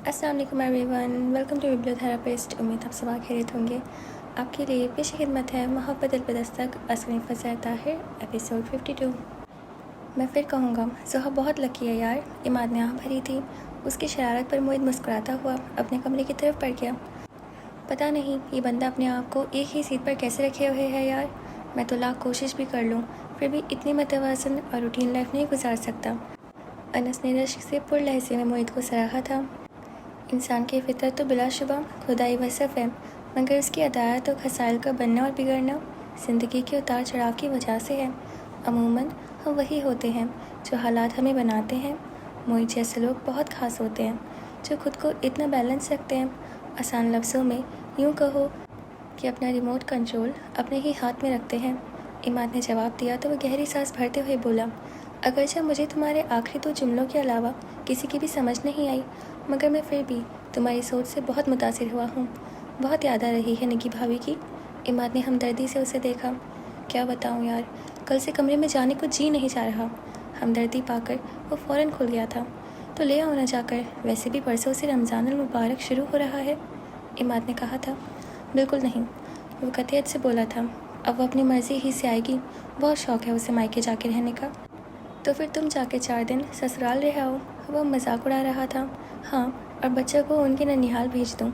अस्सलाम वालेकुम everyone, welcome to bibliotherapist. उम्मीद आप सब खैरियत होंगे। आपके लिए पेश खिदमत है मोहब्बत दिलपदस्तक असली फज़ल ताहिर एपिसोड 52। मैं फिर कहूँगा, ज़ोहा बहुत लकी है यार। इमाद ने आह भरी थी। उसकी शरारत पर मोहित मुस्कुराता हुआ अपने कमरे की तरफ बढ़ गया। पता नहीं ये बंदा अपने आप को एक ही सीट पर कैसे रखे हुए है यार। मैं तो लाख कोशिश भी कर लूँ फिर भी इतनी मतवाज़न और रूटीन लाइफ नहीं गुजार सकता। अनस ने रश्क से पुर लहजे में मोहित को सराहा था। इंसान की फितरत तो बिलाशुबा खुदाई वसफ़ है, मगर उसकी अदायत और खसाइल का बनना और बिगड़ना ज़िंदगी के उतार चढ़ाव की वजह से है। अमूमन हम वही होते हैं जो हालात हमें बनाते हैं। मोहित जैसे लोग बहुत ख़ास होते हैं जो खुद को इतना बैलेंस रखते हैं। आसान लफ्ज़ों में यूँ कहो कि अपना रिमोट कंट्रोल अपने ही हाथ में रखते हैं। इमाद ने जवाब दिया तो वह गहरी सांस भरते हुए बोला, अगरचे मुझे तुम्हारे आखिरी 2 जुमलों के अलावा किसी की भी समझ नहीं आई, मगर मैं फिर भी तुम्हारी सोच से बहुत मुतासिर हुआ हूँ। बहुत याद आ रही है निकी भाभी की। इमाद ने हमदर्दी से उसे देखा। क्या बताऊँ यार, कल से कमरे में जाने को जी नहीं जा रहा। हमदर्दी पाकर वो फ़ौरन खुल गया था। तो ले आओ ना जाकर, वैसे भी परसों से रमज़ान मुबारक शुरू हो रहा है। इमाद ने कहा था। बिल्कुल नहीं, वो कतियत से बोला था। अब वो अपनी मर्ज़ी ही से आएगी। बहुत शौक़ है उसे मायके जाके रहने का। तो फिर तुम जाके 4 दिन ससुराल रह आओ। वो मजाक उड़ा रहा था। हाँ, और बच्चों को उनके ननिहाल भेज दूँ।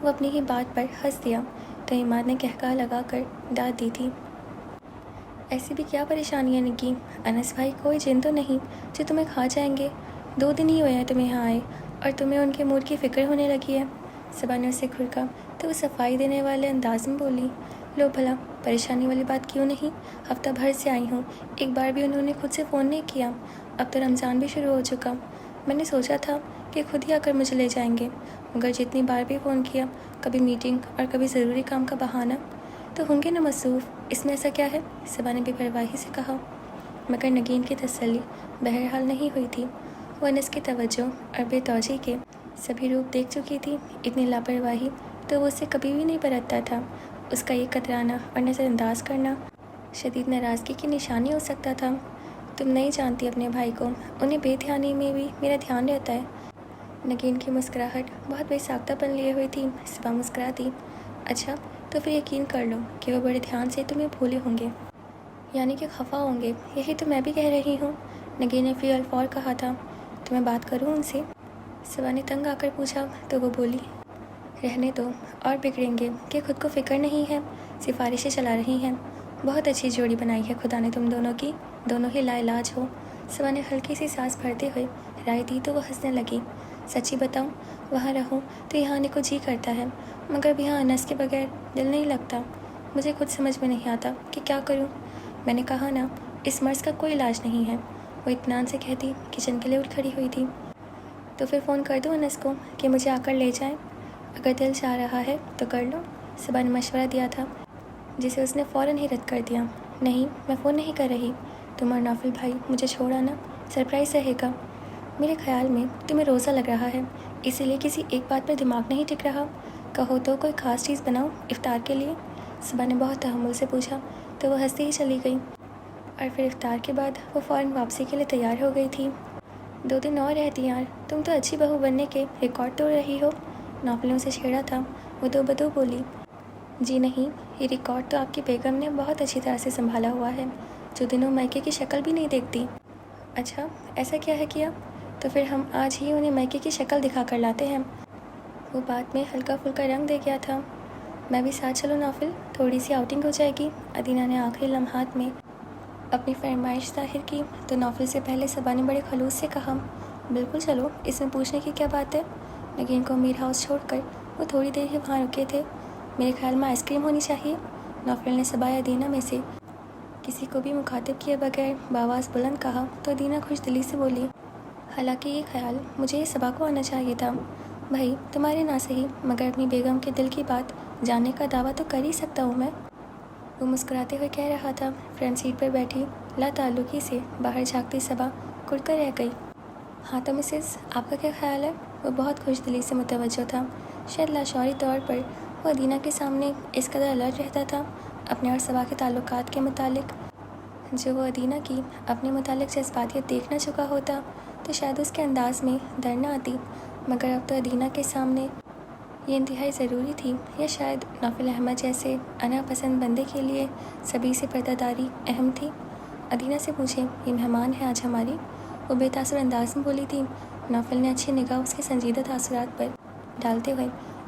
वो अपनी ही बात पर हंस दिया तो इमाद ने कहका लगा कर डांट दी थी। ऐसी भी क्या परेशानी है निकी? अनस भाई कोई जिन तो नहीं जो तुम्हें खा जाएंगे? 2 दिन ही हुए हैं तुम्हें यहाँ आए और तुम्हें उनके मूड की फ़िक्र होने लगी है। सबा ने उसे घुरका तो वो सफाई देने वाले अंदाज में बोली, लो भला, परेशानी वाली बात क्यों नहीं? हफ्ता भर से आई हूँ, एक बार भी उन्होंने खुद से फ़ोन नहीं किया। अब तो रमज़ान भी शुरू हो चुका। मैंने सोचा था कि खुद ही आकर मुझे ले जाएंगे, मगर जितनी बार भी फ़ोन किया, कभी मीटिंग और कभी ज़रूरी काम का बहाना। तो होंगे न मसरूफ़, इसमें ऐसा क्या है? सबा ने बेपरवाही से कहा। मगर नगीन की तसल्ली बहरहाल नहीं हुई थी। वो अनस की तवज्जो और बेतौजी के सभी रूप देख चुकी थी। इतनी लापरवाही तो वो उससे कभी भी नहीं बरतता था। उसका ये कतराना और नज़रअंदाज करना शदीद नाराज़गी की निशानी हो सकता था। तुम नहीं जानती अपने भाई को, उन्हें बेध्यानी में भी मेरा ध्यान रहता है। नगीन की मुस्कुराहट बहुत बेसाख्तापन लिए हुई थी। सबा मुस्कुरा दी। अच्छा, तो फिर यकीन कर लो कि वो बड़े ध्यान से तुम्हें भूले होंगे, यानी कि खफा होंगे। यही तो मैं भी कह रही हूँ। नगीन ने फिर अलफौर कहा था। तो मैं बात करूँ उनसे? सबा ने तंग आकर पूछा तो वो बोली, रहने दो, और बिगड़ेंगे कि खुद को फ़िक्र नहीं है, सिफारिशें चला रही हैं। बहुत अच्छी जोड़ी बनाई है खुदा ने तुम दोनों की, दोनों ही लाइलाज हो। सबा ने हल्की सी सांस भरते हुए राय दी तो वह हंसने लगी। सच्ची बताऊं, वहाँ रहूं तो यहाँ आने को जी करता है, मगर अब यहाँ अनस के बगैर दिल नहीं लगता। मुझे खुद समझ में नहीं आता कि क्या करूँ। मैंने कहा ना, इस मर्ज़ का कोई इलाज नहीं है। वो इत्मीनान से कहती किचन के लिए उठ खड़ी हुई थी। तो फिर फ़ोन कर दो अनस को कि मुझे आकर ले जाए। अगर दिल चाह रहा है तो कर लो। सबा ने मशवरा दिया था, जिसे उसने फ़ौरन ही रद्द कर दिया। नहीं, मैं फ़ोन नहीं कर रही। तुम और नौफल भाई मुझे छोड़ आना, सरप्राइज़ रहेगा। मेरे ख्याल में तुम्हें रोज़ा लग रहा है, इसीलिए किसी एक बात पर दिमाग नहीं टिक रहा। कहो तो कोई ख़ास चीज़ बनाऊँ इफ़्तार के लिए? सबा ने बहुत तहम्मुल से पूछा तो वह हंसती ही चली गई। और फिर इफ़्तार के बाद वो फ़ौरन वापसी के लिए तैयार हो गई थी। 2 दिन और रहती यार, तुम तो अच्छी बहू बनने के रिकॉर्ड तोड़ रही हो। नौफल से छेड़ा था। वो दो बदो बोली, जी नहीं, ये रिकॉर्ड तो आपकी बेगम ने बहुत अच्छी तरह से संभाला हुआ है, जो दिनों मायके की शक्ल भी नहीं देखती। अच्छा, ऐसा क्या है किया? तो फिर हम आज ही उन्हें मायके की शक्ल दिखा कर लाते हैं। वो बात में हल्का फुल्का रंग दे गया था। मैं भी साथ चलो नौफल, थोड़ी सी आउटिंग हो जाएगी। अदीना ने आखिरी लम्हात में अपनी फरमाइश जाहिर की तो नौफल से पहले सबा ने बड़े खलूस से कहा, बिल्कुल चलो, इसमें पूछने की क्या बात है। नगीन को मीर हाउस छोड़कर वो थोड़ी देर ही वहाँ रुके थे। मेरे ख्याल में आइसक्रीम होनी चाहिए। नौफल ने सबा या दीना में से किसी को भी मुखातिब किए बगैर बावाज़ बुलंद कहा तो दीना खुश दिली से बोली, हालांकि ये ख्याल मुझे सबा को आना चाहिए था। भाई तुम्हारे ना सही, मगर अपनी बेगम के दिल की बात जानने का दावा तो कर ही सकता हूँ मैं। वो मुस्कुराते हुए कह रहा था। फ्रंट सीट पर बैठी लाताल्लुकी से बाहर झाँकती सबा कुड़कर रह गई। हाँ तो मिसेस, आपका क्या ख्याल है? वो बहुत खुश दिली से मुतवज्जो था। शायद लाशौरी तौर पर वो अदीना के सामने इस कदर अलर्ट रहता था अपने और सबा के ताल्लुकात के मुतालिक, जो वो अदीना की अपने मुतालिक जज्बातियत देख न चुका होता तो शायद उसके अंदाज में डर न आती। مگر اب تو ادینہ کے سامنے یہ انتہائی ضروری تھی، یا شاید نوفل احمد جیسے انا پسند بندے کے لیے سبھی سے پردہ داری اہم تھی۔ ادینہ سے پوچھیں، یہ مہمان ہے آج ہماری؟ وہ بے تاثر انداز میں بولی تھی۔ نوفل نے اچھی نگاہ اس کے سنجیدہ تاثرات پر ڈالتے ہوئے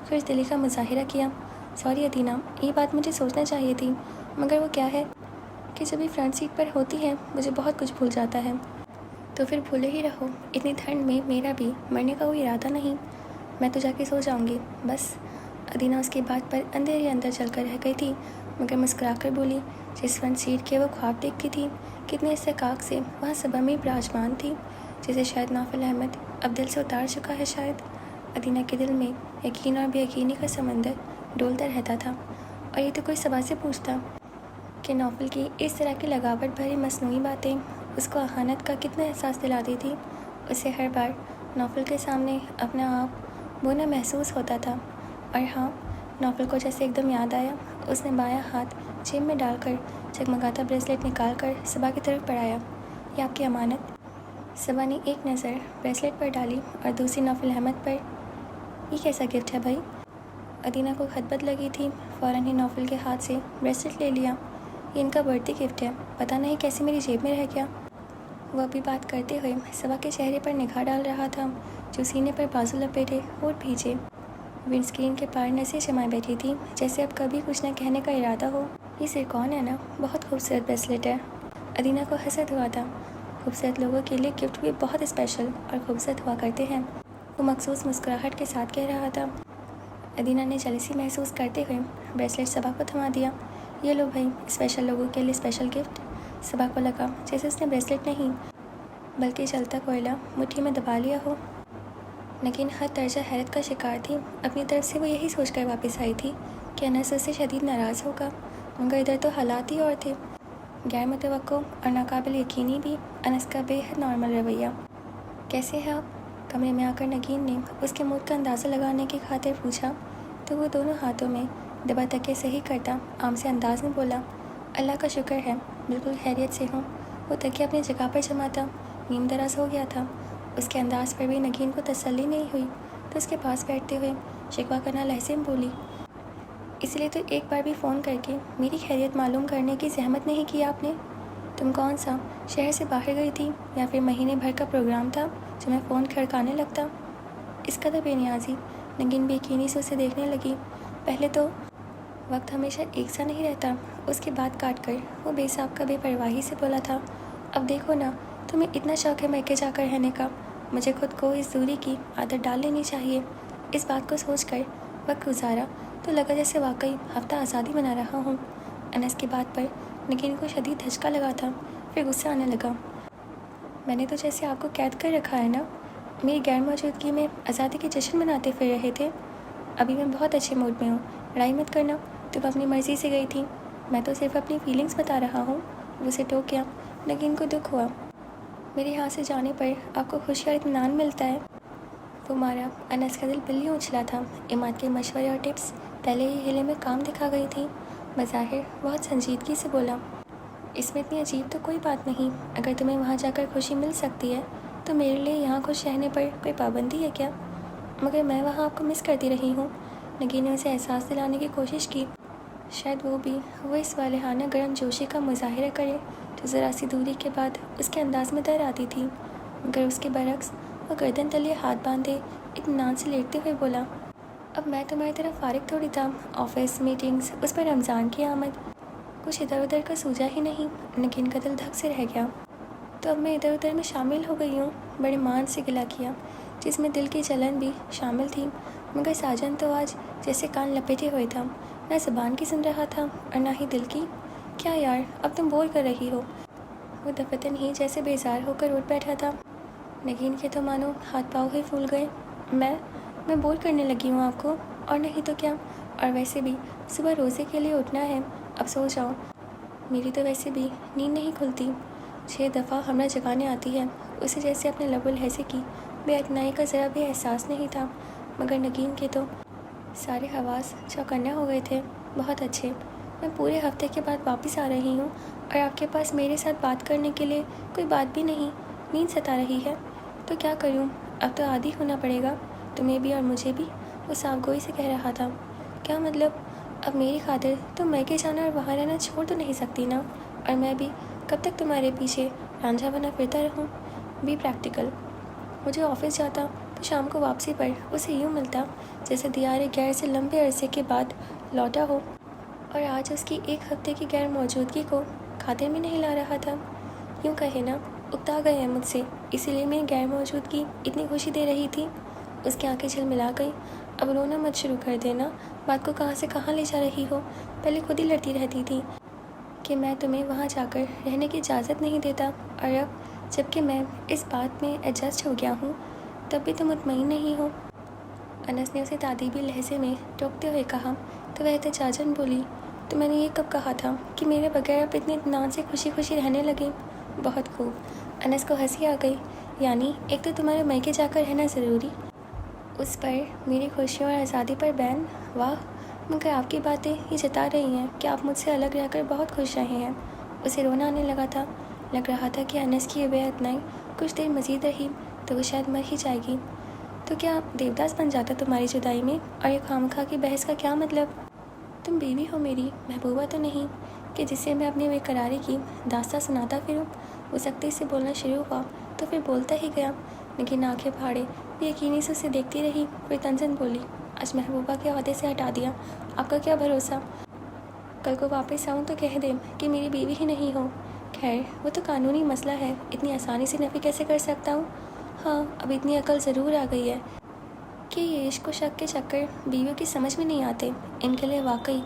خوش دلی کا مظاہرہ کیا۔ سوری ادینہ، یہ بات مجھے سوچنا چاہیے تھی، مگر وہ کیا ہے کہ جب یہ فرنٹ سیٹ پر ہوتی ہے مجھے بہت کچھ بھول جاتا ہے۔ تو پھر بھولے ہی رہو، اتنی ٹھنڈ میں میرا بھی مرنے کا کوئی ارادہ نہیں، میں تو جا کے سو جاؤں گی بس۔ ادینہ اس کی بات پر اندر ہی اندر چل کر رہ گئی تھی، مگر مسکرا کر بولی، جس فرنٹ سیٹ کے وہ خواب دیکھتی تھی کتنے استحقاق سے وہاں صبح میں براجمان تھی، جسے شاید نوفل احمد اب دل سے اتار چکا ہے شاید۔ ادینہ کے دل میں یقین اور بے یقینی کا سمندر ڈولتا رہتا تھا، اور یہ تو کوئی صبا سے پوچھتا کہ نوفل کی اس طرح کی لگاوٹ بھری مصنوعی باتیں اس کو اہانت کا کتنا احساس دلاتی تھی۔ اسے ہر بار نوفل کے سامنے اپنا آپ بونا محسوس ہوتا تھا۔ اور ہاں، نوفل کو جیسے ایک دم یاد آیا، اس نے بایاں ہاتھ جیب میں ڈال کر چگمگاتا بریسلیٹ نکال کر صبا کی طرف بڑھایا۔ یہ آپ کی امانت۔ صبا نے ایک نظر بریسلیٹ پر ڈالی اور دوسری نوفل احمد پر۔ یہ کیسا گفٹ ہے بھائی؟ ادینہ کو خطبت لگی تھی، فوراً ہی نوفل کے ہاتھ سے بریسلیٹ لے لیا۔ یہ ان کا برتھ ڈے گفٹ ہے، پتہ نہیں کیسے میری جیب میں رہ گیا۔ وہ ابھی بات کرتے ہوئے صبا کے چہرے پر نگاہ ڈال رہا تھا، جو سینے پر بازو لپیٹے ہونٹ بھیجے ونڈ اسکرین کے پار نظریں جمائے بیٹھی تھی، جیسے اب کبھی کچھ نہ کہنے کا ارادہ ہو۔ یہ سرکون ہے نا، بہت خوبصورت بریسلیٹ ہے۔ ادینہ کو حسد ہوا تھا۔ خوبصورت لوگوں کے لیے گفٹ بھی بہت اسپیشل اور خوبصورت ہوا کرتے ہیں، وہ مخصوص مسکراہٹ کے ساتھ کہہ رہا تھا۔ ادینہ نے جلسی محسوس کرتے ہوئے بریسلیٹ صبا کو تھما دیا۔ یہ لو بھائی، اسپیشل لوگوں کے لیے اسپیشل گفٹ۔ صبا کو لگا جیسے اس نے بریسلیٹ نہیں بلکہ جلتا کوئلہ مٹھی میں دبا لیا ہو، لیکن حد درجہ حیرت کا شکار تھی۔ اپنی طرف سے وہ یہی سوچ کر واپس آئی تھی کہ انس اس سے شدید ناراض ہوگا، مگر ادھر تو حالات ہی اور تھے۔ غیر متوقع اور ناقابل یقینی بھی انس کا بے حد نارمل رویہ۔ کیسے ہیں آپ؟ کمرے میں آ کر نگین نے اس کے موڈ کا اندازہ لگانے کی خاطر پوچھا، تو وہ دونوں ہاتھوں میں دبا تکے صحیح کرتا عام سے انداز میں بولا، اللہ کا شکر ہے، بالکل خیریت سے ہوں۔ وہ تکیہ اپنی جگہ پر جماتا نیم دراز ہو گیا تھا۔ اس کے انداز پر بھی نگین کو تسلی نہیں ہوئی، تو اس کے پاس بیٹھتے ہوئے شکوہ کرنا لہجے میں بولی، اس لیے تو ایک بار بھی فون کر کے میری خیریت معلوم کرنے کی زحمت نہیں کی آپ نے؟ تم کون سا شہر سے باہر گئی تھی، یا پھر مہینے بھر کا پروگرام تھا جو میں فون کھڑکانے لگتا؟ اس قدر بے نیازی؟ نگین بے یقینی سے اسے دیکھنے لگی۔ پہلے تو وقت ہمیشہ ایک سا نہیں رہتا۔ اس کی بات کاٹ کر وہ بے سابقہ بے پرواہی سے بولا تھا، اب دیکھو نا، تمہیں اتنا شوق ہے میکے جا کر رہنے کا، مجھے خود کو اس دوری کی عادت ڈال لینی چاہیے۔ اس بات کو سوچ کر وقت گزارا تو لگا جیسے واقعی ہفتہ آزادی منا رہا ہوں۔ انس کی بات پر نگین کو شدید دھچکا لگا تھا، پھر غصہ آنے لگا۔ میں نے تو جیسے آپ کو قید کر رکھا ہے نا، میری غیر موجودگی میں آزادی کے جشن مناتے پھر رہے تھے۔ ابھی میں بہت اچھے موڈ میں ہوں، لڑائی مت کرنا، تم اپنی مرضی سے گئی تھی، میں تو صرف اپنی فیلنگز بتا رہا ہوں۔ وہ اسے ٹوکیا۔ نگین کو دکھ ہوا، میرے یہاں سے جانے پر آپ کو خوشی اور اطمینان ملتا ہے؟ وہ مارا انس کا دل بلیوں اچھلا تھا۔ عماد کے مشورے اور ٹپس پہلے ہی ہیلے میں کام دکھا گئی تھی۔ بظاہر بہت سنجیدگی سے بولا، اس میں اتنی عجیب تو کوئی بات نہیں، اگر تمہیں وہاں جا کر خوشی مل سکتی ہے تو میرے لیے یہاں خوش رہنے پر کوئی پابندی ہے کیا؟ مگر میں وہاں آپ کو مس کرتی رہی ہوں۔ نگین نے اسے احساس دلانے کی کوشش کی، شاید وہ اس والہانہ گرم جوشی کا مظاہرہ کرے جو ذرا سی دوری کے بعد اس کے انداز میں در آتی تھی، مگر اس کے برعکس وہ گردن تلے ہاتھ باندھے اطمینان سے لیٹتے ہوئے بولا، اب میں تمہاری طرف فارغ تھوڑی تھا، آفس میٹنگز، اس پر رمضان کی آمد، کچھ ادھر ادھر کا سوجا ہی نہیں۔ نگین کا دل دھک سے رہ گیا، تو اب میں ادھر ادھر میں شامل ہو گئی ہوں۔ بڑے مان سے گلا کیا، جس میں دل کی جلن بھی شامل تھی، مگر ساجن تو آج جیسے کان لپیٹے ہوئے تھا، نہ زبان کی سن رہا تھا اور نہ ہی دل کی۔ کیا یار، اب تم بول کر رہی ہو؟ وہ دفتن ہی جیسے بیزار ہو کر اٹھ بیٹھا تھا۔ نگین کے تو مانو ہاتھ پاؤں ہی پھول گئے۔ میں بول کرنے لگی ہوں آپ کو، اور نہیں تو کیا، اور ویسے بھی صبح روزے کے لیے اٹھنا ہے، اب سو جاؤ، میری تو ویسے بھی نیند نہیں کھلتی، 6 دفعہ ہمراہ جگانے آتی ہے۔ اسے جیسے اپنے لب و لہجے کی بے اعتنائی کا ذرا بھی احساس نہیں تھا، مگر نگین کے تو سارے حواس چوکنا ہو گئے تھے۔ بہت اچھے، میں پورے ہفتے کے بعد واپس آ رہی ہوں اور آپ کے پاس میرے ساتھ بات کرنے کے لیے کوئی بات بھی نہیں، نیند ستا رہی ہے، تو کیا کروں، اب تو عادی ہونا پڑے گا، تمہیں بھی اور مجھے بھی، وہ صاف گوئی سے کہہ رہا تھا۔ کیا مطلب؟ اب میری خاطر تم میکے جانا اور وہاں رہنا چھوڑ تو نہیں سکتی نا؟ اور میں بھی کب تک تمہارے پیچھے رانجھا بنا پھرتا رہوں؟ بھی پریکٹیکل۔ مجھے آفس جاتا تو شام کو واپسی پر اسے یوں ملتا جیسے دیار غیر سے لمبے عرصے کے بعد لوٹا ہو، اور آج اس کی ایک ہفتے کی غیر موجودگی کو خاطر میں نہیں لا رہا تھا۔ یوں کہے نا، اکتا گئے ہیں مجھ سے، اسی لیے میری غیر موجودگی اتنی خوشی دے رہی تھی۔ اس کی آنکھیں جھلملا گئی۔ اب رونا مت شروع کر دینا، بات کو کہاں سے کہاں لے جا رہی ہو؟ پہلے خود ہی لڑتی رہتی تھی کہ میں تمہیں وہاں جا کر رہنے کی اجازت نہیں دیتا، اور اب جب کہ میں اس بات میں ایڈجسٹ ہو گیا ہوں تب بھی تم مطمئن نہیں ہو۔ انس نے اسے تادیبی لہجے میں ٹوکتے ہوئے کہا تو وہ احتجاجاً بولی، تو میں نے یہ کب کہا تھا کہ میرے بغیر آپ اتنے اطمینان سے خوشی خوشی رہنے لگیں؟ بہت خوب۔ انس کو ہنسی آ گئی۔ یعنی ایک تو تمہارے میکے جا کر رہنا ضروری، اس پر میری خوشیوں اور آزادی پر بین؟ واہ، مگر آپ کی باتیں یہ جتا رہی ہیں کہ آپ مجھ سے الگ رہ کر بہت خوش رہے ہیں۔ اسے رونا آنے لگا تھا۔ لگ رہا تھا کہ انس کی یہ بے اعتنائی کچھ دیر مزید رہی تو وہ شاید مر ہی جائے گی۔ تو کیا دیوداس بن جاتا تمہاری جدائی میں؟ اور یہ خواہ کی بحث کا کیا مطلب؟ تم بیوی ہو میری، محبوبہ تو نہیں کہ جسے میں اپنی بے قراری کی داستان سناتا پھروں۔ وہ سختی سے بولنا شروع ہوا تو پھر بولتا ہی گیا، لیکن آنکھیں پھاڑے وہ یقینی سے اسے دیکھتی رہی۔ پھر تنزن بولی، آج محبوبہ کے عہدے سے ہٹا دیا، آپ کا کیا بھروسہ؟ کل کو واپس آؤں تو کہہ دیں کہ میری بیوی ہی نہیں ہو۔ خیر وہ تو قانونی مسئلہ ہے، اتنی آسانی سے نفی کیسے کر سکتا ہوں؟ ہاں اب اتنی عقل ضرور آ گئی ہے کہ یہ عشق و شک کے چکر بیویوں کی سمجھ میں نہیں آتے، ان کے لیے واقعی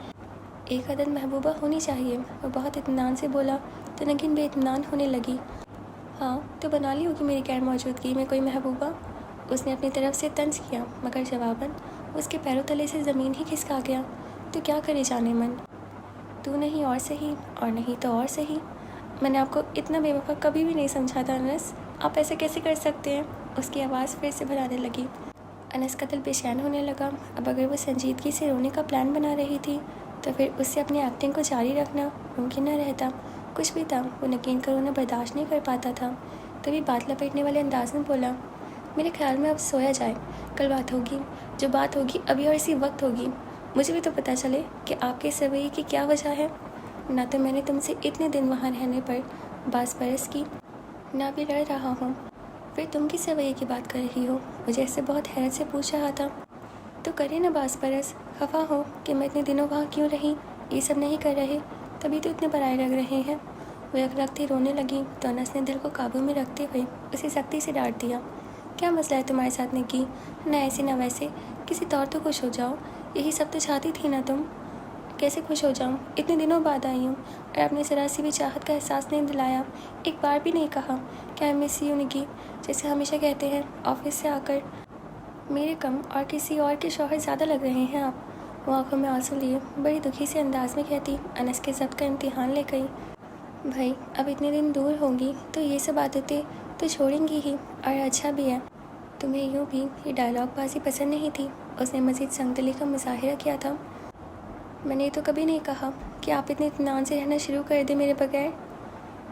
ایک عدد محبوبہ ہونی چاہیے۔ وہ بہت اطمینان سے بولا تو نگین بے اطمینان ہونے لگی۔ ہاں تو بنا لی ہوگی میری غیر موجودگی میں کوئی محبوبہ؟ اس نے اپنی طرف سے طنز کیا، مگر جواباً اس کے پیروں تلے سے زمین ہی کھسکا گیا۔ تو کیا کرے جانے من؟ تو نہیں اور صحیح، اور نہیں تو اور صحیح۔ میں نے آپ کو اتنا بے وفا کبھی بھی نہیں سمجھا تھا انس، آپ ایسے کیسے کر سکتے ہیں؟ اس کی آواز پھر سے بھرانے لگی۔ انس کا دل بے چین ہونے لگا۔ اب اگر وہ سنجیدگی سے رونے کا پلان بنا رہی تھی تو پھر اس سے اپنی ایکٹنگ کو جاری رکھنا ممکن نہ رہتا۔ کچھ بھی تھا، وہ نگین کا رونا برداشت نہیں کر پاتا تھا۔ تبھی بات لپیٹنے والے انداز میں بولا، میرے خیال میں اب سویا جائے، کل بات ہوگی، جو بات ہوگی ابھی اور اسی وقت ہوگی۔ مجھے بھی تو پتہ چلے کہ آپ کے اس رویے کی کیا وجہ ہے۔ نہ تو میں نے تم سے اتنے دن وہاں رہنے پر باس برس کی، نہ بھی لڑ رہا ہوں، پھر تم کس رویے کی بات کر رہی ہو؟ مجھے اس سے بہت حیرت سے پوچھ رہا تھا۔ تو کرے نا باس برس، خفا ہو کہ میں اتنے دنوں وہاں کیوں رہی؟ یہ سب نہیں کر رہے تبھی تو اتنے برائے لگ رہے ہیں۔ وہ یک رکھتی رونے لگی تو انس نے دل کو قابو میں رکھتے ہوئے اسے سختی سے ڈانٹ دیا، کیا مسئلہ ہے تمہارے ساتھ نکی؟ نہ ایسے نہ ویسے، کسی طور تو خوش ہو جاؤ، یہی سب تو چاہتی تھی نا تم۔ کیسے خوش ہو جاؤں؟ اتنے دنوں بعد آئی ہوں اور اپنے ذرا سی بھی چاہت کا احساس نہیں دلایا، ایک بار بھی نہیں کہا کہ آئی مس یو نکی، جیسے ہمیشہ کہتے ہیں آفس سے آ کر میرے کم اور کسی اور کے شوہر زیادہ لگ رہے ہیں آپ۔ وہ آنکھوں میں آنسو لیے بڑی دکھی سے انداز میں کہتی، انس کے ضبط کا امتحان لے گئی۔ بھائی اب اتنے دن دور ہوں گی تو یہ سب عادتیں تو چھوڑیں گی ہی، اور اچھا بھی ہے، تمہیں یوں بھی یہ ڈائلاگ بازی پسند نہیں تھی۔ اس نے مزید سنگ دلی کا مظاہرہ کیا تھا، میں نے تو کبھی نہیں کہا کہ آپ اتنے اطمینان سے رہنا شروع کر دیں میرے بغیر۔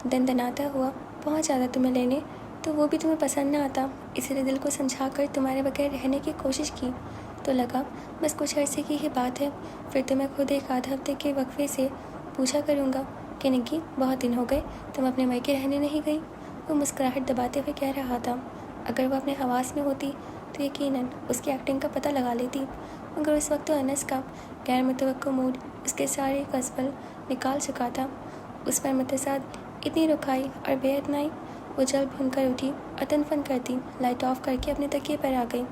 دن دناتا ہوا پہنچ جاتا تمہیں لینے تو وہ بھی تمہیں پسند نہ آتا، اسی لیے دل کو سمجھا کر تمہارے بغیر رہنے کی کوشش کی، تو لگا بس کچھ عرصے کی ہی بات ہے، پھر تو میں خود ایک آدھ ہفتے کے وقفے سے پوچھا کروں گا کہ نکی بہت دن ہو گئے تم اپنے میکے رہنے نہیں گئی۔ وہ مسکراہٹ دباتے ہوئے کہہ رہا تھا۔ اگر وہ اپنے حواس میں ہوتی تو یقیناً اس کی ایکٹنگ کا پتہ لگا لیتی، مگر اس وقت تو انس کا غیر متوقع موڈ اس کے سارے قصبل نکال چکا تھا۔ اس پر متصاد اتنی رکھائی اور بے اعتنائی، وہ جلد بھن کر اٹھی اور تن فن کرتی لائٹ آف کر کے اپنے تکیے پر آ گئی۔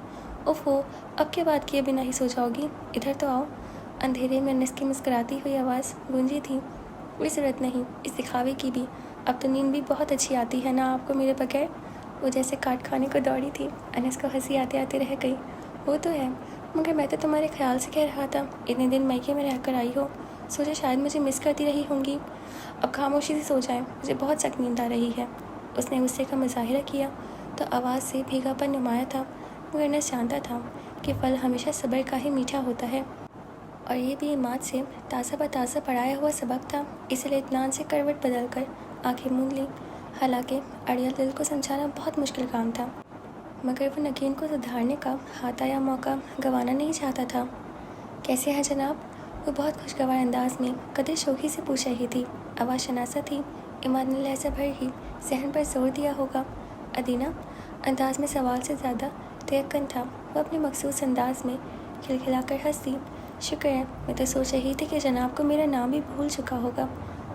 اوف ہو، اب کیا بات کیے بنا ہی سو جاؤ گی؟ ادھر تو آؤ۔ اندھیرے میں انس کی مسکراتی ہوئی آواز گونجی تھی، کوئی ضرورت نہیں اس دکھاوے کی بھی، اب تو نیند بھی بہت اچھی آتی ہے نا آپ کو میرے بغیر؟ وہ جیسے کاٹ کھانے کو دوڑی تھی۔ انس کو ہنسی آتے آتے رہ گئی۔ وہ تو ہے، مگر میں تو تمہارے خیال سے کہہ رہا تھا، اتنے دن میکے میں رہ کر آئی ہو، سوچا شاید مجھے مس کرتی رہی ہوں گی۔ اب خاموشی سے سو جائیں، مجھے بہت سخت نیند آ رہی ہے۔ اس نے غصے کا مظاہرہ کیا تو آواز سے بھیگا پن نمایاں تھا، مگر انس جانتا تھا کہ پھل ہمیشہ صبر کا ہی میٹھا ہوتا ہے، اور یہ بھی ایماد سے تازہ بتازہ پڑھایا ہوا سبق تھا، اس لیے اطمینان سے کروٹ بدل کر آنکھیں موند لی۔ حالانکہ اڑیل دل کو سمجھانا بہت مشکل کام تھا، मगर वो नगीन को सुधारने का हाथ आया मौका गंवाना नहीं चाहता था। कैसे हैं जनाब? वो बहुत खुशगवार अंदाज में कदर शोखी से पूछ रही थी। आवाज़ शनासा थी। इमाद ने लहजा भर ही सहन पर जोर दिया होगा। अदीना अंदाज में सवाल से ज़्यादा तयक्कन था। वो अपने मखसूस अंदाज में खिलखिलाकर हंसी। शुक्र है, मैं तो सोच रही थी कि जनाब को मेरा नाम भी भूल चुका होगा,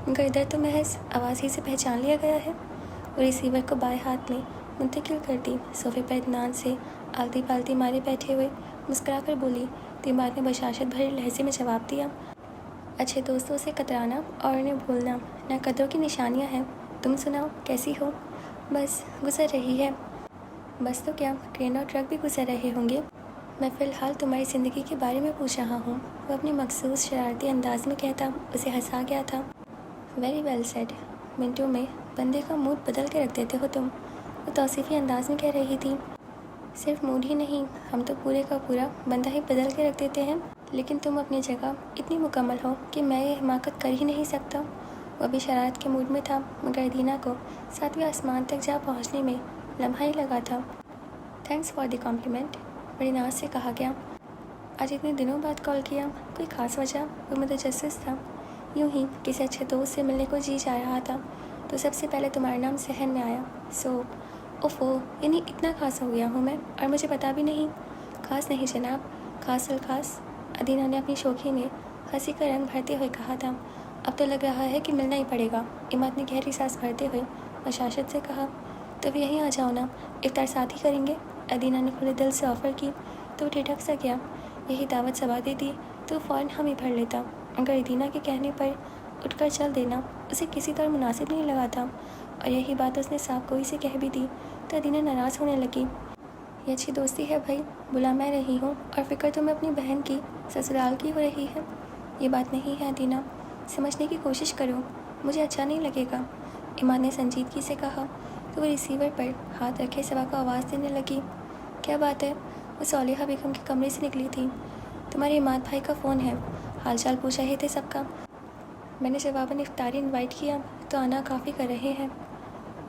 मगर इधर तो महज आवाज़ ही से पहचान लिया गया है। वो रिसीवर को बाएं हाथ में मुंतकिल कर दी। सोफे पर इत्मीनान से आलती पालती मारे बैठे हुए मुस्कुरा कर बोली। इमाद ने बशाशत भरे लहजे में जवाब दिया, अच्छे दोस्तों से कतराना और उन्हें भूलना ना कदरों की निशानियाँ हैं। तुम सुनाओ, कैसी हो? बस गुजर रही है। बस तो क्या, ट्रेन और ट्रक भी गुजर रहे होंगे। मैं फ़िलहाल तुम्हारी ज़िंदगी के बारे में पूछ रहा हूँ। वो अपनी मखसूस शरारती अंदाज में कहता उसे हंसा गया था। Very well said. मिनटों में बंदे का मूड बदल के रख देते हो तुम। वो तौसीफ़ी अंदाज में कह रही थी। सिर्फ मूड ही नहीं, हम तो पूरे का पूरा बंदा ही बदल के रख देते हैं। लेकिन तुम अपनी जगह इतनी मुकम्मल हो कि मैं ये हिमाकत कर ही नहीं सकता। वो अभी शरारत के मूड में था, मगर दीना को 7वें आसमान तक जा पहुँचने में लम्हा ही लगा था। थैंक्स फॉर द कॉम्प्लीमेंट, बड़ी नाज से कहा गया। आज इतने दिनों बाद कॉल किया, कोई ख़ास वजह? वो मुतजस्सिस था। यूं ही किसी अच्छे दोस्त से मिलने को जी जा रहा था तो सबसे पहले तुम्हारा नाम सहन में आया। ओफो, यानी इतना खास हो गया हूँ मैं और मुझे पता भी नहीं? खास नहीं जनाब, खास अलखास। अदीना ने अपनी शोखी में हंसी का रंग भरते हुए कहा था। अब तो लग रहा है कि मिलना ही पड़ेगा। इमाद ने गहरी सांस भरते हुए बशाशत से कहा। तो यहीं आ जाओ ना, इफ्तार साथ ही करेंगे। अदीना ने खुले दिल से ऑफ़र की तो वो ठिठक सा गया। यही दावत सबा दे दी तो फ़ौरन हम ही भर लेता, मगर अदीना के कहने पर उठकर चल देना उसे किसी तरह मुनासिब नहीं लगा था। और यही बात उसने साफ गोई से कह भी दी तो अदीना नाराज़ होने लगी। ये अच्छी दोस्ती है भाई, बुला मैं रही हूँ और फ़िक्र तुम्हें अपनी बहन की ससुराल की हो रही है। ये बात नहीं है अदीना, समझने की कोशिश करो, मुझे अच्छा नहीं लगेगा। इमाद ने संजीदगी से कहा तो वो रिसीवर पर हाथ रखे सिवा को आवाज़ देने लगी। क्या बात है? वो सौलेहा बेगम के कमरे से निकली थी। तुम्हारे इमाद भाई का फ़ोन है, हाल चाल पूछ रहे थे सबका। मैंने जवाबन इफ्तारी इनवाइट किया तो आना काफ़ी कर रहे हैं।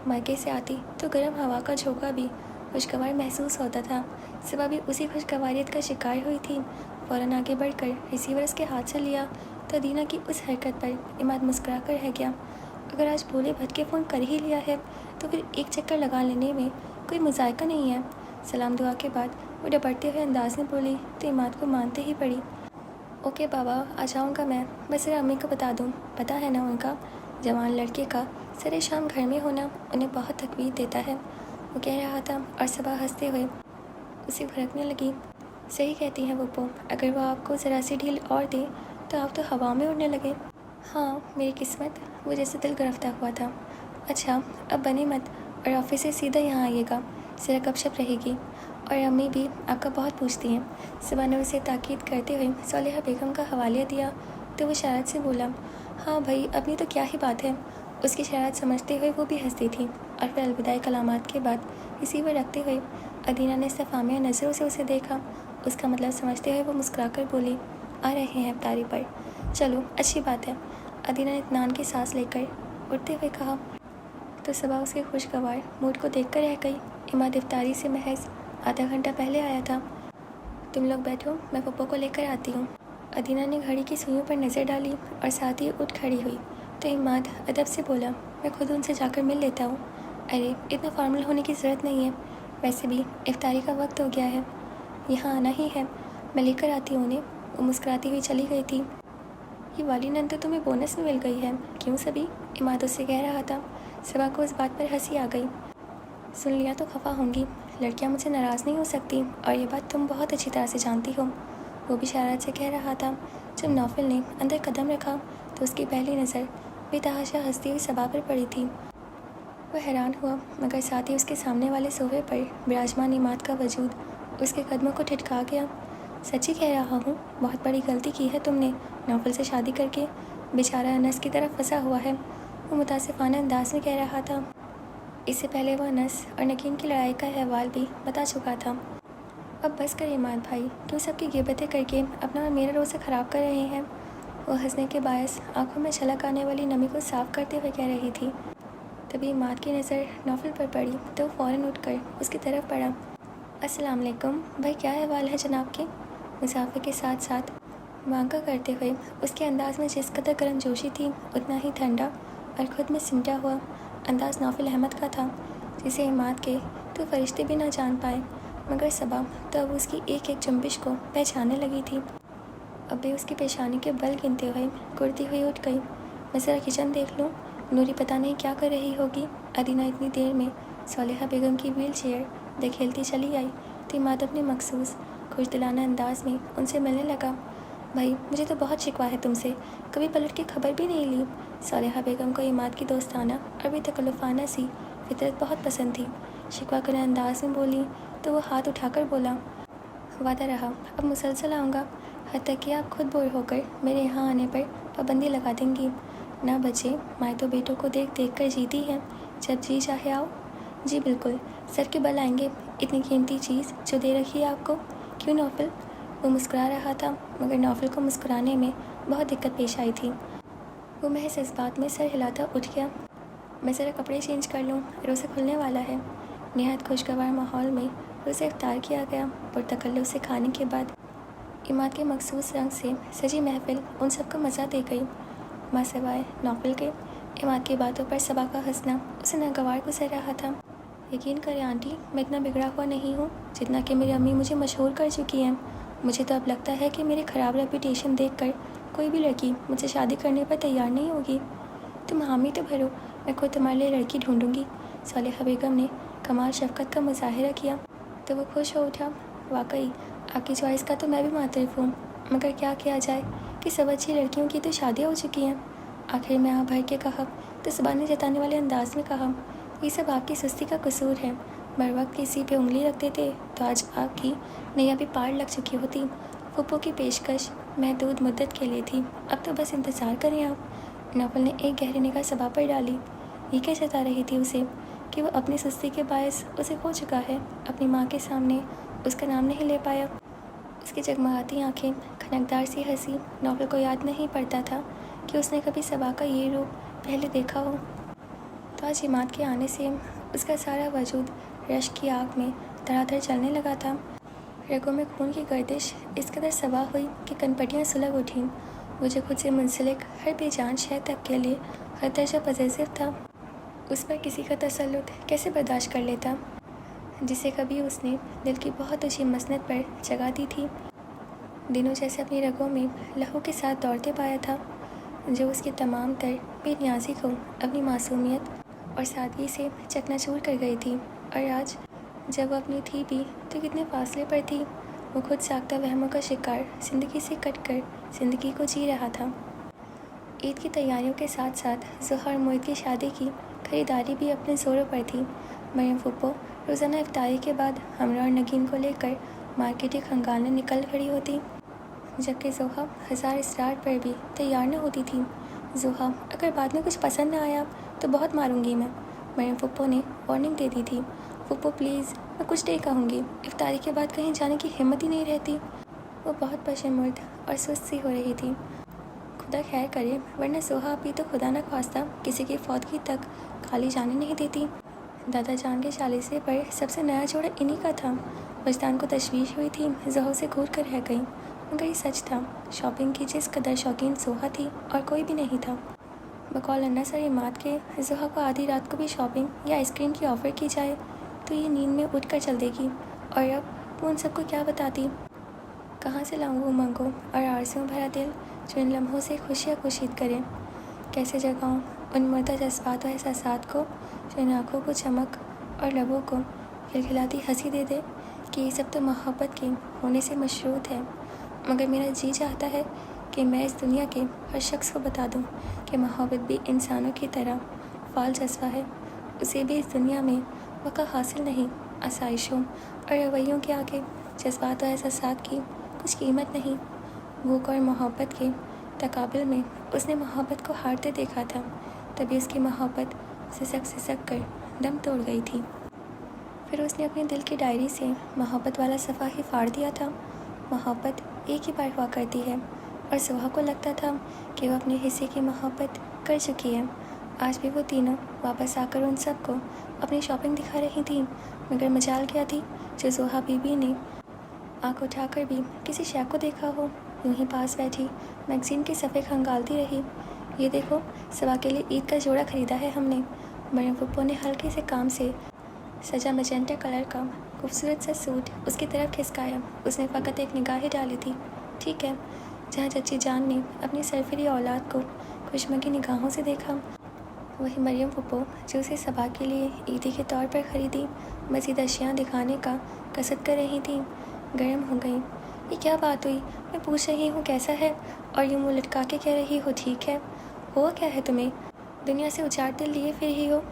मायके से आती तो गर्म हवा का झोंका भी खुशगवार महसूस होता था। सुबह भी उसी खुशगवारियत का शिकार हुई थी। फ़ौरन आगे बढ़कर रिसीवर उसके हाथ से लिया तो अदीना की उस हरकत पर इमाद मुस्कुरा कर रह गया। अगर आज भोले भटके फ़ोन कर ही लिया है तो फिर एक चक्कर लगा लेने में कोई मज़ायका नहीं है। सलाम दुआ के बाद वो डपटते हुए अंदाज में बोली तो इमाद को मानते ही पड़ी। ओके बाबा, आ जाऊँगा मैं, बस ज़रा अम्मी को बता दूँ। पता है ना उनका जवान लड़के का सरे शाम घर में होना उन्हें बहुत तकलीफ देता है। वो कह रहा था और सबा हंसते हुए उसे भड़कने लगी। सही कहती हैं वो, अगर वो आपको ज़रा सी ढील और दे तो आप तो हवा में उड़ने लगे। हाँ मेरी किस्मत, वो जैसे दिल गिरफ्तार हुआ था। अच्छा अब बने मत और ऑफिस से सीधा यहाँ आइएगा, ज़रा गपशप रहेगी। और अम्मी भी आपका बहुत पूछती हैं। सुबह ने उसे ताकीद करते हुए सौलेहा बेगम का हवाले दिया तो वो शरारत से बोला, हाँ भाई अपनी तो क्या ही बात है। उसकी शरारत समझते हुए वो भी हंसती थी और फिर अलविदाई कलामात के बाद रिसीवर रखते हुए अदीना ने सफ़ामिया नज़रों से उसे देखा। उसका मतलब समझते हुए वो मुस्कुराकर बोली, आ रहे हैं इफ्तारी पर, चलो अच्छी बात है। अदीना ने इत्मीनान की सांस लेकर उठते हुए कहा तो सुबह उसके खुशगवार मूड को देखकर रह गई। इमाद इफ्तारी से महज आधा घंटा पहले आया था। तुम लोग बैठो, मैं पप्पो को लेकर आती हूँ। अदीना ने घड़ी की सुइयों पर नज़र डाली और साथ ही उठ खड़ी हुई तो इमाद अदब से बोला, मैं खुद उनसे जाकर मिल लेता हूँ। अरे इतना फॉर्मल होने की ज़रूरत नहीं है, वैसे भी इफ्तारी का वक्त हो गया है, यहाँ आना ही है, मैं लेकर आती हूँ उन्हें। वो मुस्कुराती हुई चली गई थी। ये वाली नंद तो तुम्हें बोनस में मिल गई है, क्यों सभी? इमाद उससे कह रहा था। सबा को इस बात पर हंसी आ गई। सुन लिया तो खफा होंगी, लड़कियां मुझसे नाराज़ नहीं हो सकती और ये बात तुम बहुत अच्छी तरह से जानती हो। वो भी शरारत से कह रहा था। जब नौफिल ने अंदर कदम रखा तो उसकी पहली नज़र बेतहाशा हंसती हुई सबा पर पड़ी थी। वो हैरान हुआ, मगर साथ ही उसके सामने वाले सोफे पर विराजमान इमाद का वजूद उसके कदमों को ठिठका गया। सच्ची कह रहा हूँ, बहुत बड़ी गलती की है तुमने नौफिल से शादी करके, बेचारा अनस की तरफ फंसा हुआ है। वो मुतासिफाना अंदाज में कह रहा था। इससे पहले वह अनस और नकीन की लड़ाई का अहवाल भी बता चुका था। अब बस कर इमाद भाई, क्यों सबकी गिबतें करके अपना और मेरा रोज़ा ख़राब कर रहे हैं? वो हंसने के बायस आंखों में झलक आने वाली नमी को साफ करते हुए कह रही थी। तभी इमाद की नज़र नौफिल पर पड़ी तो फ़ौरन उठकर उसकी तरफ पड़ा। अस्सलाम वालेकुम। भाई क्या अहवाल है जनाब के? मुसाफिर के साथ साथ वांका करते हुए उसके अंदाज़ में जिस कदर गर्मजोशी थी उतना ही ठंडा और ख़ुद में सिमटा हुआ अंदाज़ नौफिल अहमद का था, जिसे इमाद के तो फरिश्ते भी ना जान पाए, मगर सबा तो अब उसकी एक एक जुम्बिश को पहचानने लगी थी। अब भी उसकी पेशानी के बल गिनते हुए कुर्ती हुई उठ गई। मैं ज़रा किचन देख लूँ, नूरी पता नहीं क्या कर रही होगी। अदीना इतनी देर में सोलेहा बेगम की व्हील चेयर धकेलती चली आई तो इमाद अपने मखसूस खुशदिलाना अंदाज में उनसे मिलने लगा। भाई मुझे तो बहुत शिकवा है तुमसे, कभी पलट की खबर भी नहीं ली। सोलेहा बेगम को इमाद की दोस्ताना और भी तकल्लुफ़ाना सी फितरत बहुत पसंद थी। शिकवा करने अंदाज में बोली तो वो हाथ उठाकर बोला, वादा रहा अब मुसलसल आऊँगा, हत्ता कि आप खुद बोर होकर मेरे यहाँ आने पर पाबंदी लगा देंगी। ना बचे, माए तो बेटों को देख देख कर जीती है, जब जी चाहे आओ। जी बिल्कुल, सर के बल आएंगे, इतनी कीमती चीज़ जो दे रखी है आपको। क्यों नौफिल? वो मुस्कुरा रहा था, मगर नौफिल को मुस्कुराने में बहुत दिक्कत पेश आई थी। वो महज इस बात में सर हिलाता उठ गया। मैं ज़रा कपड़े चेंज कर लूँ, रोज़ा खुलने वाला है। निहायत खुशगवार माहौल में रोज़ा इफ्तार किया गया। पुरतकल्लुफ़ से खाने के बाद इमाद के मखसूस रंग से सजी महफिल उन सबको मज़ा दे गई। माँ सिवाय नौफिल के इमाद की बातों पर सबा का हंसना उसे नागवार गुजर रहा था। यकीन करें आंटी, मैं इतना बिगड़ा हुआ नहीं हूँ जितना कि मेरी अम्मी मुझे मशहूर कर चुकी हैं। मुझे तो अब लगता है कि मेरी ख़राब रेपुटेशन देखकर कोई भी लड़की मुझसे शादी करने पर तैयार नहीं होगी। तुम हामी तो भरो, मैं खुद तुम्हारे लिए लड़की ढूंढूंगी। सोलेहा बेगम ने कमाल शफ़क़त का मुज़ाहिरा किया तो वो खुश हो उठा। वाकई आपकी चॉइस का तो मैं भी मातरिफ हूँ, मगर क्या किया जाए कि सब अच्छी लड़कियों की तो शादियाँ हो चुकी हैं। आखिर में यहाँ भर के कहा तो सुबह ने जताने वाले अंदाज में कहा, ये सब आपकी सुस्ती का कसूर है। बर वक्त किसी पे उंगली रख देते तो आज आपकी नैया भी पार लग चुकी होती। फुप्पो की पेशकश महदूद मुद्दत के लिए थी, अब तो बस इंतज़ार करें आप। नौफिल ने एक गहरी निगाह सबा पर डाली। ये क्या जता रही थी उसे कि वो अपनी सुस्ती के बायस उसे खो चुका है। अपनी माँ के सामने उसका नाम नहीं ले पाया। उसकी जगमगाती आंखें, खनकदार सी हंसी, नौफिल को याद नहीं पड़ता था कि उसने कभी सबा का ये रूप पहले देखा हो। तो आज इमाद के आने से उसका सारा वजूद रश्क की आग में धड़ाधड़ चलने लगा था। रगों में खून की गर्दिश इस कदर सवा हुई कि कनपटियाँ सुलग उठीं। वो जो खुद से मुंसलिक हर बेजान शय तक के लिए हर दर्जा पजेसिव था, उस पर किसी का तसल्लुत कैसे बर्दाश्त कर लेता, जिसे कभी उसने दिल की बहुत ऊँची मसनद पर जगा दी थी। दिनों जैसे अपनी रगों में लहू के साथ दौड़ते पाया था, जो उसकी तमाम तर बेनियाजी को अपनी मासूमियत और सादगी से चकनाचूर कर गई थी। और आज जब वो अपनी थी भी तो कितने फासले पर थी। वो खुद साख्ता वहमों का शिकार ज़िंदगी से कट कर ज़िंदगी को जी रहा था। ईद की तैयारियों के साथ साथ ज़ोहर और मोहित की शादी की खरीदारी भी अपने ज़ोरों पर थी। मरियम फुप्पो रोज़ाना इफ्तारी के बाद हमरा और नगीन को लेकर मार्केट के खंगालने निकल खड़ी होती, जबकि ज़ोहा हज़ार इसरार पर भी तैयार न होती थी। ज़ोहा, अगर बाद में कुछ पसंद न आया तो बहुत मारूंगी मैं, मरियम फुप्पो ने वार्निंग दे दी थी। फुप्पो प्लीज़, मैं कुछ नहीं कहूँगी, इफ्तारी के बाद कहीं जाने की हिम्मत ही नहीं रहती। वो बहुत पशेमुर्द और सुस्त सी हो रही थी। खुदा खैर करे, वरना ज़ोहा अभी तो खुदा न ख्वास्ता किसी की फौतगी तक खाली जाने नहीं देती। दादा जान के चालीसे पर सबसे नया जोड़ा इन्हीं का था। वजदान को तशवीश हुई थी, ज़ोहा से घूर कर रह गई, मगर ये सच था। शॉपिंग की जिस कदर शौकीन ज़ोहा थी और कोई भी नहीं था। बकौल अन्ना सर इमाद के ज़ोहा को आधी रात को भी शॉपिंग या आइसक्रीम की ऑफ़र की जाए तो ये नींद में उठ कर चल देगी। और अब वो उन सबको क्या बताती? कहाँ से लाऊं उमंगों और आरज़ुओं भरा दिल जो इन लम्हों से खुशियाँ कुशीद करें? कैसे जगाऊं उन मुर्दा जज्बात और एहसासात को जो इन आँखों को चमक और लबों को खिलखिलाती हंसी दे दे कि ये सब तो मोहब्बत के होने से मशरूत है। मगर मेरा जी चाहता है कि मैं इस दुनिया के हर शख्स को बता दूं कि मोहब्बत भी इंसानों की तरह फाल जज्बा है। उसे भी इस दुनिया में वक़ा हासिल नहीं। आसाइशों और रवैयों के आगे जज्बात और एहसासात की कुछ कीमत नहीं। भूख और मोहब्बत के तकाबिल में उसने मोहब्बत को हारते देखा था, तभी उसकी मोहब्बत सिसक कर दम तोड़ गई थी। फिर उसने अपने दिल की डायरी से मोहब्बत वाला सफ़ा ही फाड़ दिया था। मोहब्बत एक ही बार हुआ करती है और ज़ोहा को लगता था कि वह अपने हिस्से की मोहब्बत कर चुकी है। आज भी वो तीनों वापस आकर उन सबको अपनी शॉपिंग दिखा रही थी, मगर मजाल क्या थी जो ज़ोहा बीबी ने आँख उठाकर भी किसी शय को देखा हो। यूं ही पास बैठी मैगज़ीन के सफ़े खंगालती रही। ये देखो, सबा के लिए ईद का जोड़ा खरीदा है हमने। मरियम फुप्पो ने हल्के से काम से सजा मजेंटा कलर का खूबसूरत सा सूट उसकी तरफ खिसकाया। उसने फ़कत एक निगाह ही डाली थी। ठीक है। जहाँ चची जान ने अपनी सरफरी औलाद को खुशमगी निगाहों से देखा, वही मरियम फुप्पो जो उसे सबा के लिए ईदी के तौर पर ख़रीदी मज़ीद अशियाँ दिखाने का कसद कर रही थी, गर्म हो गई। ये क्या बात हुई? मैं पूछ रही हूँ कैसा है और यूँ मुँह लटका के कह रही हो ठीक है। हुआ क्या है तुम्हें? दुनिया से उचाट दिल लिए फिर ही हो।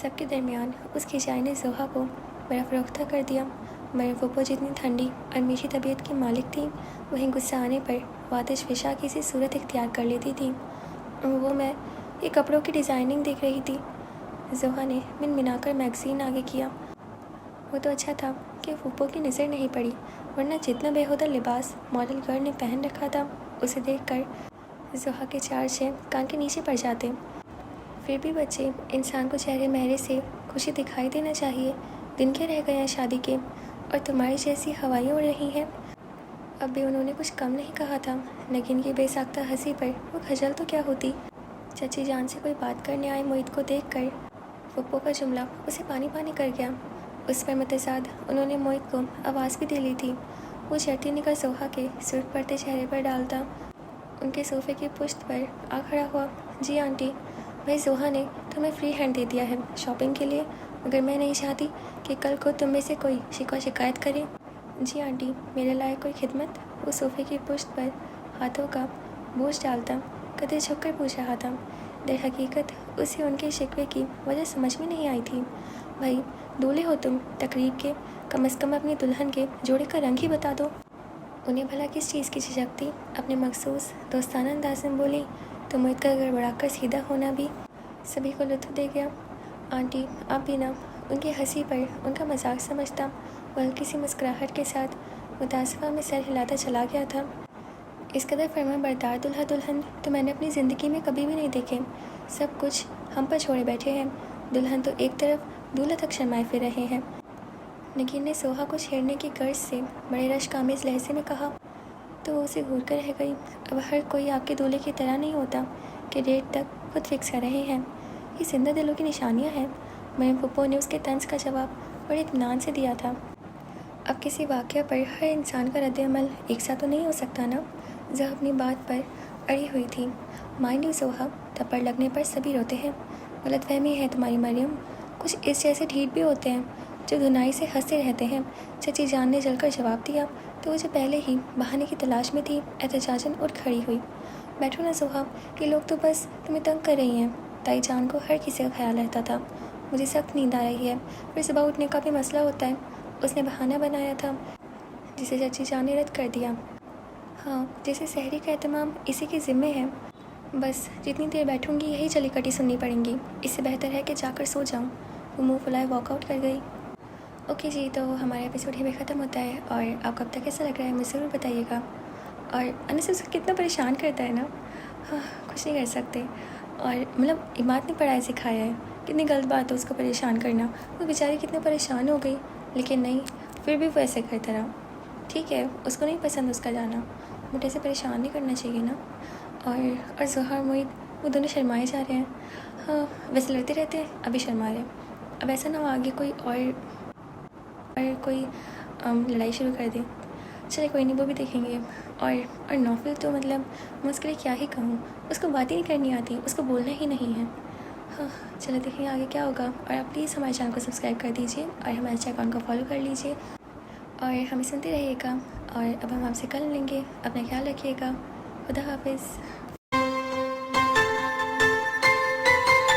सबके दरमियान उस खिंचाई ने ज़ोहा को बड़ा फरोख्ता कर दिया। मरियम फुप्पो जितनी ठंडी और मीठी तबीयत की मालिक थी, वहीं गुस्सा आने पर वातिश फिशा की सी सूरत इख्तियार कर लेती थी। वो मैं ये कपड़ों की डिज़ाइनिंग देख रही थी। ज़ोहा ने मिनमिनाकर मैगज़ीन आगे किया। वो तो अच्छा था कि फुप्पो की नज़र नहीं पड़ी, वरना जितना बेहुदा लिबास मॉडल गर्ल ने पहन रखा था, उसे देखकर ज़ोहा के चार छः कान के नीचे पड़ जाते। फिर भी बच्चे, इंसान को चेहरे महरे से खुशी दिखाई देना चाहिए। दिन के रह गए हैं शादी के और तुम्हारी जैसी हवाएं उड़ रही हैं। अब भी उन्होंने कुछ कम नहीं कहा था। नगीन की बेसाख्ता हंसी पर वो खजल तो क्या होती। चची जान से कोई बात करने आए मोहित को देखकर फुप्पो का जुमला उसे पानी पानी कर गया। उस पर मतसाद उन्होंने मोहित को आवाज़ भी दे ली थी। वो चढ़ती निगाह ज़ोहा के सुर्ख पड़ते चेहरे पर डालता उनके सोफ़े की पुश्त पर आ खड़ा हुआ। जी आंटी, भाई ज़ोहा ने तुम्हें फ्री हैंड दे दिया है शॉपिंग के लिए, मगर मैं नहीं चाहती कि कल को तुम में से कोई शिकवा शिकायत करे। जी आंटी, मेरे लायक कोई खिदमत? वो सोफ़े की पुश्त पर हाथों का बोझ डालता कदे झुककर पूछ रहा था। दर हकीकत उसे उनके शिकवे की वजह समझ में नहीं आई थी। भाई दूल्हे हो तुम तकरीब के, कम से कम अपनी दुल्हन के जोड़े का रंग ही बता दो। उन्हें भला किस चीज़ की झिझक थी? अपने मखसूस दोस्ताना अंदाज में बोली तो मोहित का गड़बड़ा कर सीधा होना भी सभी को लुत्फ दे गया। आंटी आप भी ना, उनकी हंसी पर उनका मजाक समझता वह हल्की सी मुस्कुराहट के साथ मुतासफा में सर हिलाता चला गया था। इस कदर फरमा बरदार दूल्हा दुल्हन तो मैंने अपनी ज़िंदगी में कभी भी नहीं देखे। सब कुछ हम पर छोड़े बैठे हैं। दुल्हन तो एक तरफ, दूल्हा तक शर्माए फिर रहे हैं। नगीन ने सोहा को छेड़ने की गर्ज से बड़े रश्क-आमेज़ लहजे में कहा तो वो उसे घूर कर रह गई। अब हर कोई आपके दूल्हे की तरह नहीं होता कि डेट तक खुद फिक्स कर रहे हैं। ये जिंदा दिलों की निशानियां हैं। मरियम फुप्पो ने उसके तंज का जवाब बड़े इत्मीनान से दिया था। अब किसी वाक़या पर हर इंसान का रद्द-ए-अमल एक सा तो नहीं हो सकता ना। ज़ोहा अपनी बात पर अड़ी हुई थी। माइंड यू ज़ोहा, थप्पड़ लगने पर सभी रोते हैं। गलतफहमी है तुम्हारी मरियम। कुछ इस जैसे ढीठ भी होते हैं जो धुनाई से हंसते रहते हैं। चची जान ने जलकर जवाब दिया तो वो जो पहले ही बहाने की तलाश में थी एहतजाजन उठ खड़ी हुई। बैठो ना ज़ोहा, कि लोग तो बस तुम्हें तंग कर रही हैं। ताई जान को हर किसी का ख्याल रहता था। मुझे सख्त नींद आ रही है, फिर सुबह उठने का भी मसला होता है। उसने बहाना बनाया था जिसे चची जान ने रद्द कर दिया। हाँ, जैसे सहरी का एहतमाम इसी के ज़िम्मे है। बस जितनी देर बैठूंगी यही चली कटी सुननी पड़ेंगी। इससे बेहतर है कि जाकर सो जाऊं। वो मुंह फुलाए वॉकआउट कर गई। ओके जी, तो हमारा एपिसोड यहीं पे ख़त्म होता है और आपको अब तक कैसा लग रहा है मुझे ज़रूर बताइएगा। और अनस उसको कितना परेशान करता है ना। हाँ, कुछ नहीं कर सकते। और मतलब इमाद ने पढ़ाई सिखाया है, कितनी गलत बात है उसको परेशान करना। वो बेचारी कितने परेशान हो गई, लेकिन नहीं, फिर भी वो ऐसे करता रहा। ठीक है, उसको नहीं पसंद उसका जाना, बट ऐसे परेशान नहीं करना चाहिए ना। और ज़ोहा और मोहित वो दोनों शर्माए जा रहे हैं। हाँ, वैसे लड़ते रहते हैं, अभी शर्मा रहे हैं। अब ऐसा ना हो आगे कोई लड़ाई शुरू कर दे। चले कोई नहीं, वो भी देखेंगे। और नौफिल तो मतलब मैं उसके लिए क्या ही कहूँ, उसको बात ही नहीं करनी आती, उसको बोलना ही नहीं है। हाँ, चलो देखेंगे आगे क्या होगा। और आप प्लीज़ हमारे चैनल को सब्सक्राइब कर दीजिए और हमारे इंस्टा अकाउंट को फॉलो कर लीजिए और हमें सुनते रहिएगा। और अब हम आपसे कल मिलेंगे। अपना ख्याल रखिएगा। खुदा हाफिज़।